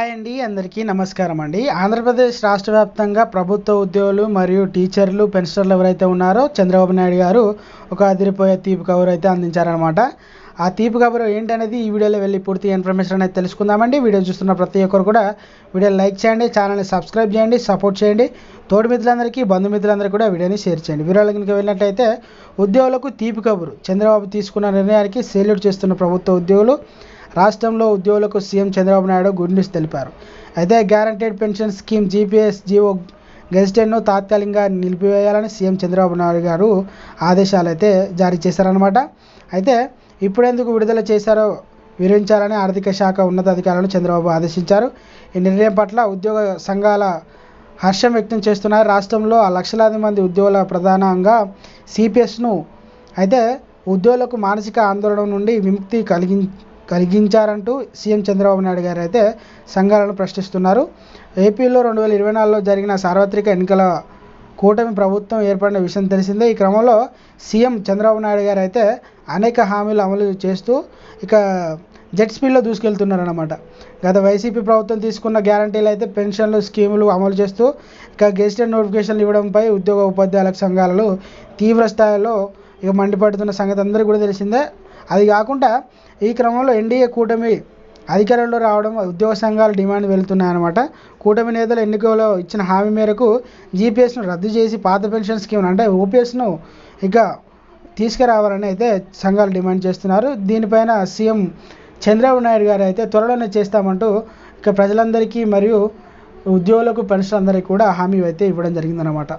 Hi అండి, అందరికీ నమస్కారం అండి. ఆంధ్రప్రదేశ్ రాష్ట్ర వ్యాప్తంగా ప్రభుత్వ ఉద్యోగులు మరియు టీచర్లు, పెన్షనర్లు ఎవరైతే ఉన్నారో చంద్రబాబు నాయుడు గారు ఒక అదిరిపోయే తీపి కబురు అయితే అందించారనమాట. ఆ తీపి కబురు ఏంటనేది ఈ వీడియోలో వెళ్ళి పూర్తి ఇన్ఫర్మేషన్ అయితే తెలుసుకుందామండి. వీడియో చూస్తున్న ప్రతి ఒక్కరు కూడా వీడియోని లైక్ చేయండి, ఛానల్ని సబ్స్క్రైబ్ చేయండి, సపోర్ట్ చేయండి. తోటి మిత్రులందరికీ, బంధుమిత్రులందరికీ కూడా వీడియోని షేర్ చేయండి. వీడియోలో కనుక వెళ్ళినట్లయితే ఉద్యోగులకు తీపి కబురు. చంద్రబాబు తీసుకున్న నిర్ణయానికి సెల్యూట్ చేస్తున్న ప్రభుత్వ ఉద్యోగులు. రాష్ట్రంలో ఉద్యోగులకు CM Chandrababu Naidu good news తెలిపారు. అయితే guaranteed pension scheme GPS GO గెజిటెడ్ను తాత్కాలికంగా నిలిపివేయాలని సీఎం చంద్రబాబు నాయుడు గారు ఆదేశాలు అయితే జారీ చేశారనమాట. అయితే ఇప్పుడెందుకు విడుదల చేశారో వివరించాలని ఆర్థిక శాఖ ఉన్నతాధికారులను చంద్రబాబు ఆదేశించారు. ఈ నిర్ణయం పట్ల ఉద్యోగ సంఘాల హర్షం వ్యక్తం చేస్తున్నారు. రాష్ట్రంలో లక్షలాది మంది ఉద్యోగుల ప్రధానంగా సిపిఎస్ను అయితే ఉద్యోగులకు మానసిక ఆందోళన నుండి విముక్తి కలిగించారంటూ సీఎం చంద్రబాబు నాయుడు గారు అయితే సంఘాలను ప్రశ్నిస్తున్నారు. ఏపీలో 2024లో జరిగిన సార్వత్రిక ఎన్నికల కూటమి ప్రభుత్వం ఏర్పడిన విషయం తెలిసిందే. ఈ క్రమంలో సీఎం చంద్రబాబు నాయుడు గారు అయితే అనేక హామీలు అమలు చేస్తూ ఇక జెట్ స్పీడ్లో దూసుకెళ్తున్నారన్నమాట. గత వైసీపీ ప్రభుత్వం తీసుకున్న గ్యారంటీలు అయితే పెన్షన్లు, స్కీములు అమలు చేస్తూ ఇక గెజిటెడ్ నోటిఫికేషన్లు ఇవ్వడంపై ఉద్యోగ ఉపాధ్యాయుల సంఘాలు తీవ్ర స్థాయిలో ఇక మండిపడుతున్న సంగతి అందరికీ కూడా తెలిసిందే. అది కాకుండా ఈ క్రమంలో ఎన్డీఏ కూటమి అధికారంలో రావడం ఉద్యోగ సంఘాలు డిమాండ్ వెళ్తున్నాయన్నమాట. కూటమి నేతలు ఎన్నికల్లో ఇచ్చిన హామీ మేరకు జీపీఎస్ను రద్దు చేసి పాత పెన్షన్ స్కీమ్ అంటే ఓపీఎస్ను ఇక తీసుకురావాలని అయితే సంఘాలు డిమాండ్ చేస్తున్నారు. దీనిపైన సీఎం చంద్రబాబు నాయుడు గారు అయితే త్వరలోనే చేస్తామంటూ ఇక ప్రజలందరికీ మరియు ఉద్యోగులకు, పెన్షన్ అందరికీ కూడా హామీ అయితే ఇవ్వడం జరిగిందన్నమాట.